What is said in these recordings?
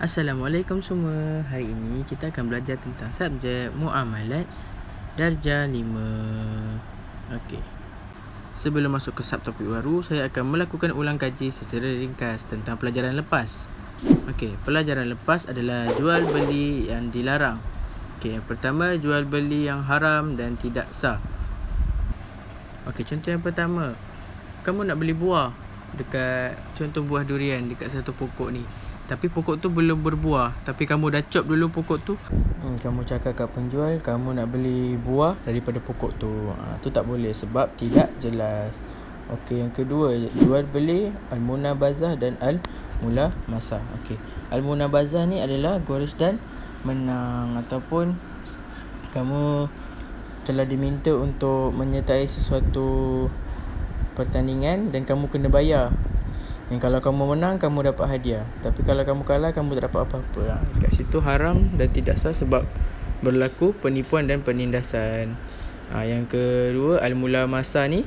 Assalamualaikum semua. Hari ini kita akan belajar tentang subjek Muamalat Darjah 5. Okey. Sebelum masuk ke subtopik baru, saya akan melakukan ulang kaji secara ringkas tentang pelajaran lepas. Okey, pelajaran lepas adalah jual beli yang dilarang. Okey, yang pertama jual beli yang haram dan tidak sah. Okey, contoh yang pertama. Kamu nak beli buah dekat contoh buah durian dekat satu pokok ni. Tapi pokok tu belum berbuah, tapi kamu dah chop dulu pokok tu. Kamu cakap kat penjual kamu nak beli buah daripada pokok tu. Tu tak boleh sebab tidak jelas. Okey, yang kedua jual beli al-munabazah dan al-mulamasah. Okey. Al-munabazah ni adalah goris dan menang ataupun kamu telah diminta untuk menyertai sesuatu pertandingan dan kamu kena bayar. Yang kalau kamu menang, kamu dapat hadiah. Tapi kalau kamu kalah, kamu tak dapat apa-apa. Kat situ haram dan tidak sah sebab berlaku penipuan dan penindasan. Yang kedua, al-mulamasah ni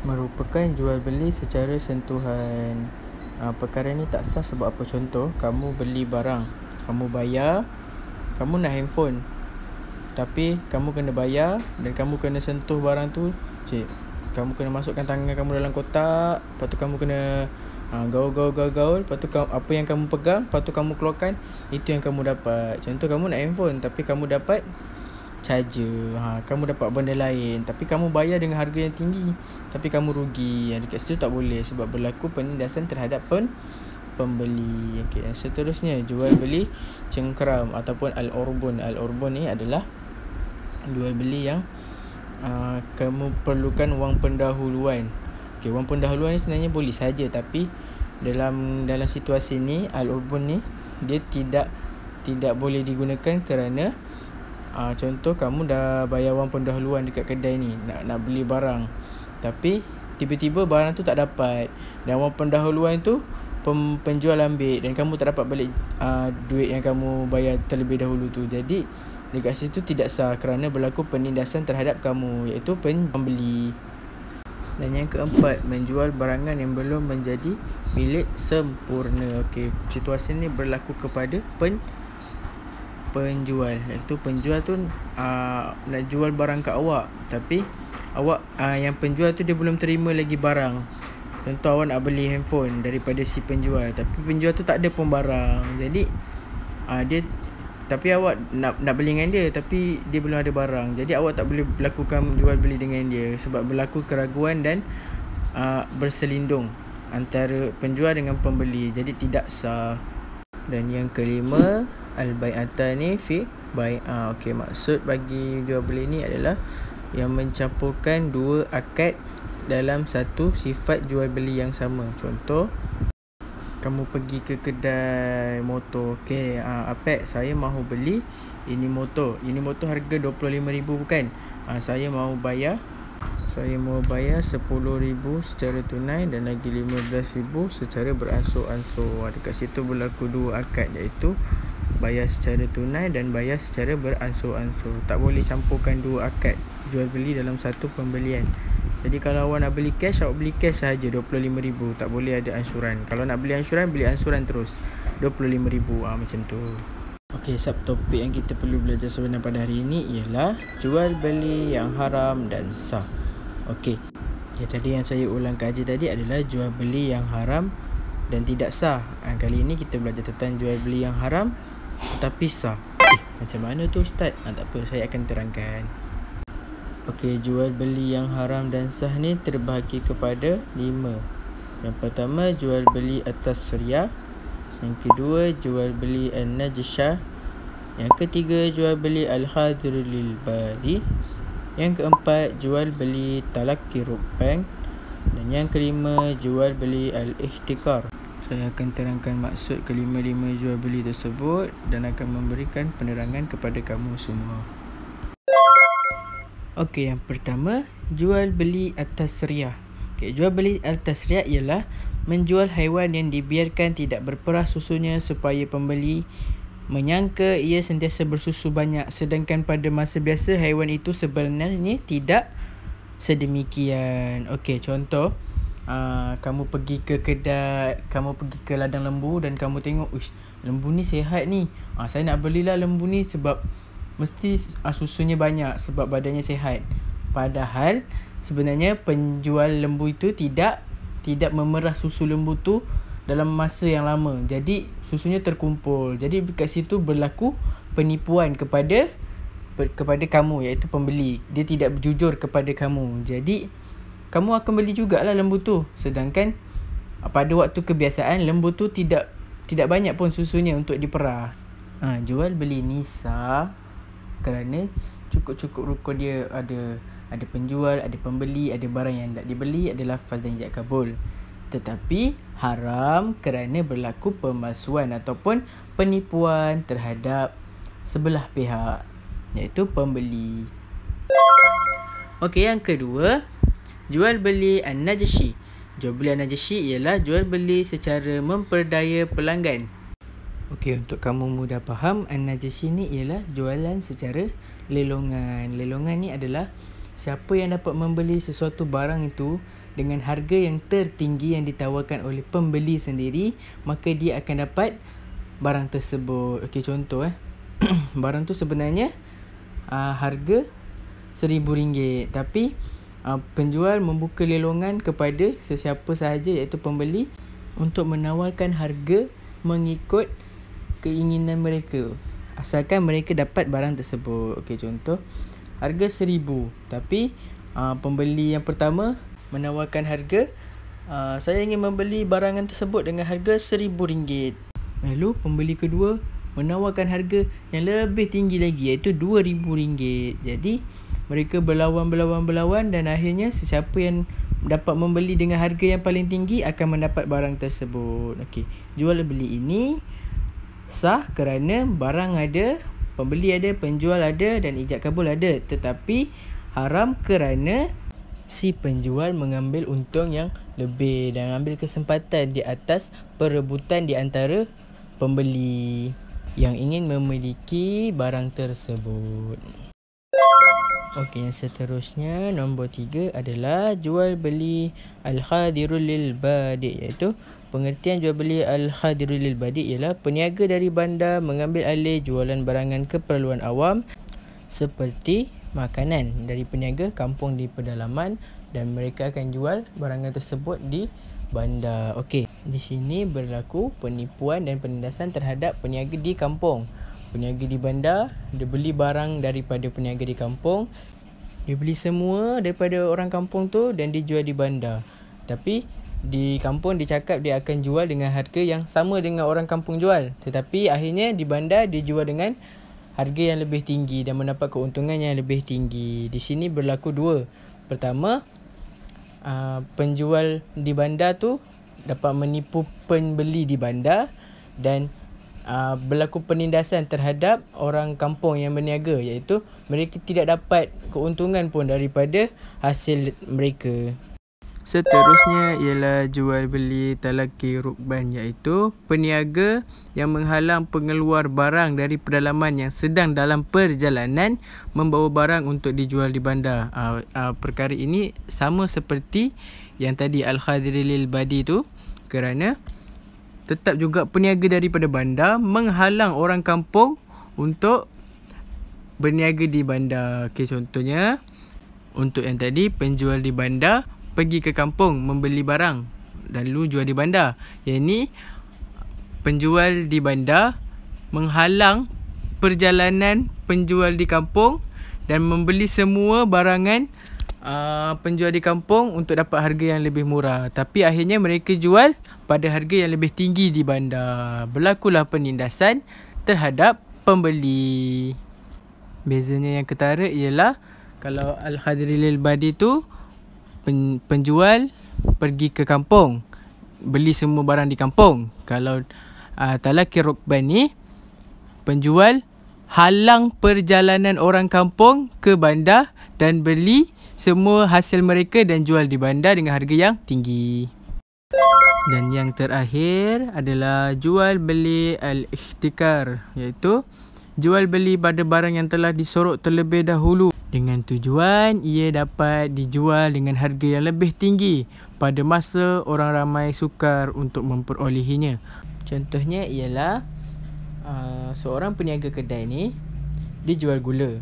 merupakan jual beli secara sentuhan. Perkara ni tak sah sebab apa? Contoh, kamu beli barang, kamu bayar, kamu nak handphone. Tapi kamu kena bayar dan kamu kena sentuh barang tu. Kamu kena masukkan tangan kamu dalam kotak. Lepas tu kamu kena gaul. Lepas tu apa yang kamu pegang, lepas tu kamu keluarkan, itu yang kamu dapat. Contoh kamu nak handphone tapi kamu dapat charger. Kamu dapat benda lain tapi kamu bayar dengan harga yang tinggi, tapi kamu rugi. Dekat situ tak boleh sebab berlaku penindasan terhadap pembeli. Okay, yang seterusnya jual beli cengkeram ataupun al-urbun. Al-urbun ni adalah jual beli yang kamu perlukan wang pendahuluan. Okay, wang pendahuluan ni sebenarnya boleh saja, tapi dalam situasi ni al-urbun ni dia tidak boleh digunakan kerana contoh kamu dah bayar wang pendahuluan dekat kedai ni nak beli barang, tapi tiba-tiba barang tu tak dapat dan wang pendahuluan tu penjual ambil dan kamu tak dapat balik duit yang kamu bayar terlebih dahulu tu. Jadi dekat situ tidak sah kerana berlaku penindasan terhadap kamu, iaitu pembeli. Dan yang keempat, menjual barangan yang belum menjadi milik sempurna. Okey, situasi ni berlaku kepada penjual. Iaitu penjual tu nak jual barang kat awak, tapi awak yang penjual tu dia belum terima lagi barang. Contoh awak nak beli handphone daripada si penjual, tapi penjual tu tak ada pun barang. Jadi tapi awak nak beli dengan dia, tapi dia belum ada barang. Jadi awak tak boleh melakukan jual beli dengan dia sebab berlaku keraguan dan berselindung antara penjual dengan pembeli. Jadi tidak sah. Dan yang kelima, al-bai'atani fi bai'ah. Okey, maksud bagi jual beli ni adalah yang mencampurkan dua akad dalam satu sifat jual beli yang sama. Contoh, kamu pergi ke kedai motor. Okey, Apek, saya mahu beli ini motor. Ini motor harga RM25,000 bukan? Saya mahu bayar RM10,000 secara tunai dan lagi RM15,000 secara beransur-ansur. Dekat situ berlaku dua akad, iaitu bayar secara tunai dan bayar secara beransur-ansur. Tak boleh campurkan dua akad jual beli dalam satu pembelian. Jadi kalau awak nak beli cash, awak beli cash sahaja RM25,000. Tak boleh ada ansuran. Kalau nak beli ansuran terus RM25,000. Macam tu. Okey, subtopik yang kita perlu belajar sebenarnya pada hari ini ialah jual beli yang haram dan sah. Okey. Tadi yang saya ulang kaji tadi adalah jual beli yang haram dan tidak sah. Kali ini kita belajar tentang jual beli yang haram tetapi sah. Macam mana tu Ustaz? Tak apa, saya akan terangkan. Okey, jual beli yang haram dan sah ni terbahagi kepada 5. Yang pertama, jual beli at-tasriyah. Yang kedua, jual beli an-najshah. Yang ketiga, jual beli al-hadir lil badi. Yang keempat, jual beli talaqi rukban. Dan yang kelima, jual beli al-ihtikar. Saya akan terangkan maksud kelima-lima jual beli tersebut dan akan memberikan penerangan kepada kamu semua. Okey, yang pertama, jual beli at-tasriyah. Okey, jual beli at-tasriyah ialah menjual haiwan yang dibiarkan tidak berperah susunya supaya pembeli menyangka ia sentiasa bersusu banyak, sedangkan pada masa biasa haiwan itu sebenarnya tidak sedemikian. Okey, contoh, kamu pergi ke kedai, kamu pergi ke ladang lembu dan kamu tengok, lembu ni sihat ni. Saya nak belilah lembu ni sebab mesti susunya banyak sebab badannya sihat. Padahal sebenarnya penjual lembu itu tidak memerah susu lembu tu dalam masa yang lama. Jadi susunya terkumpul. Jadi kat situ berlaku penipuan kepada kamu, iaitu pembeli. Dia tidak jujur kepada kamu. Jadi kamu akan beli jugalah lembu tu. Sedangkan pada waktu kebiasaan lembu tu tidak banyak pun susunya untuk diperah. Jual beli ni sah kerana cukup-cukup ruko dia ada penjual, ada pembeli, ada barang yang tak dibeli, ada lafaz dan ijab kabul. Tetapi haram kerana berlaku pemalsuan ataupun penipuan terhadap sebelah pihak, iaitu pembeli. Okey, yang kedua, jual beli an-najashi. Jual beli an-najashi ialah jual beli secara memperdaya pelanggan. Okey, untuk kamu mudah faham, an-najashi ni ialah jualan secara lelongan. Lelongan ni adalah siapa yang dapat membeli sesuatu barang itu dengan harga yang tertinggi yang ditawarkan oleh pembeli sendiri, maka dia akan dapat barang tersebut. Okey, contoh barang tu sebenarnya harga RM1,000, tapi penjual membuka lelongan kepada sesiapa sahaja, iaitu pembeli, untuk menawarkan harga mengikut keinginan mereka, asalkan mereka dapat barang tersebut. Okey, contoh harga RM1,000, tapi pembeli yang pertama menawarkan harga saya ingin membeli barangan tersebut dengan harga RM1,000. Lalu pembeli kedua menawarkan harga yang lebih tinggi lagi, iaitu RM2,000. Jadi mereka berlawan dan akhirnya sesiapa yang dapat membeli dengan harga yang paling tinggi akan mendapat barang tersebut. Okey, jual beli ini sah kerana barang ada, pembeli ada, penjual ada dan ijab kabul ada. Tetapi haram kerana si penjual mengambil untung yang lebih dan ambil kesempatan di atas perebutan di antara pembeli yang ingin memiliki barang tersebut. Okey, yang seterusnya, nombor 3 adalah jual beli al-khadirul lil badi', iaitu pengertian jual beli al-khadirul lil badi' ialah peniaga dari bandar mengambil alih jualan barangan keperluan awam seperti makanan dari peniaga kampung di pedalaman, dan mereka akan jual barangan tersebut di bandar. Okey, di sini berlaku penipuan dan penindasan terhadap peniaga di kampung. Peniaga di bandar, dia beli barang daripada peniaga di kampung, dia beli semua daripada orang kampung tu dan dijual di bandar. Tapi di kampung dia cakap dia akan jual dengan harga yang sama dengan orang kampung jual, tetapi akhirnya di bandar dia jual dengan harga yang lebih tinggi dan mendapat keuntungan yang lebih tinggi. Di sini berlaku dua. Pertama, penjual di bandar tu dapat menipu pembeli di bandar, dan berlaku penindasan terhadap orang kampung yang berniaga, iaitu mereka tidak dapat keuntungan pun daripada hasil mereka. Seterusnya ialah jual beli talaki rukban, iaitu peniaga yang menghalang pengeluar barang dari pedalaman yang sedang dalam perjalanan membawa barang untuk dijual di bandar. Perkara ini sama seperti yang tadi al-khadiril badi tu, kerana tetap juga peniaga daripada bandar menghalang orang kampung untuk berniaga di bandar. Okey, contohnya untuk yang tadi, penjual di bandar pergi ke kampung membeli barang dan lalu jual di bandar. Yang ini penjual di bandar menghalang perjalanan penjual di kampung dan membeli semua barangan penjual di kampung untuk dapat harga yang lebih murah. Tapi akhirnya mereka jual pada harga yang lebih tinggi di bandar. Berlakulah penindasan terhadap pembeli. Bezanya yang ketara ialah kalau al-khadiril badi tu penjual pergi ke kampung beli semua barang di kampung. Kalau talaki rukban ni, penjual halang perjalanan orang kampung ke bandar dan beli semua hasil mereka dan jual di bandar dengan harga yang tinggi. Dan yang terakhir adalah jual beli al-ihtikar, iaitu jual beli pada barang yang telah disorok terlebih dahulu dengan tujuan ia dapat dijual dengan harga yang lebih tinggi pada masa orang ramai sukar untuk memperolehinya. Contohnya ialah seorang peniaga kedai ni, dia jual gula.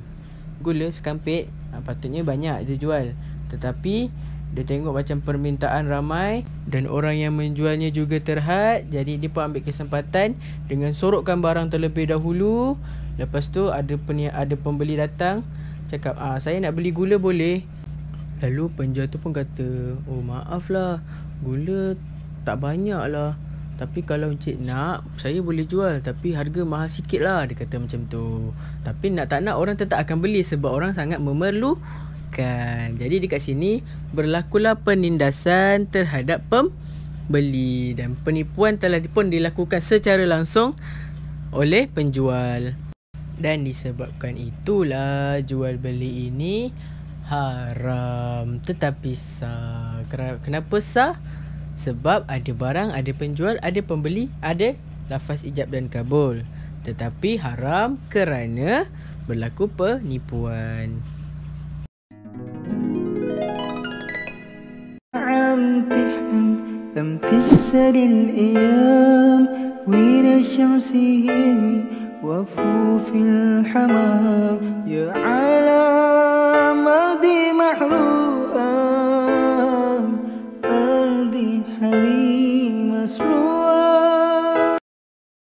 Gula sekampit, patutnya banyak dia jual. Tetapi dia tengok macam permintaan ramai dan orang yang menjualnya juga terhad. Jadi dia pun ambil kesempatan dengan sorokkan barang terlebih dahulu. Lepas tu ada pembeli datang, cakap, saya nak beli gula boleh? Lalu penjual tu pun kata, oh maaf lah, gula tak banyak lah, tapi kalau encik nak, saya boleh jual, tapi harga mahal sikit lah. Dia kata macam tu. Tapi nak tak nak, orang tetap akan beli sebab orang sangat memerlukan. Jadi dekat sini berlakulah penindasan terhadap pembeli, dan penipuan telah pun dilakukan secara langsung oleh penjual. Dan disebabkan itulah jual beli ini haram. Tetapi sah. Kenapa sah? Sebab ada barang, ada penjual, ada pembeli, ada lafaz ijab dan kabul. Tetapi haram kerana berlaku penipuan. تمتسر الأيام وين الشمس وفوف الحمام يا عالم أرضي محروقة أرضي حليم مسروقة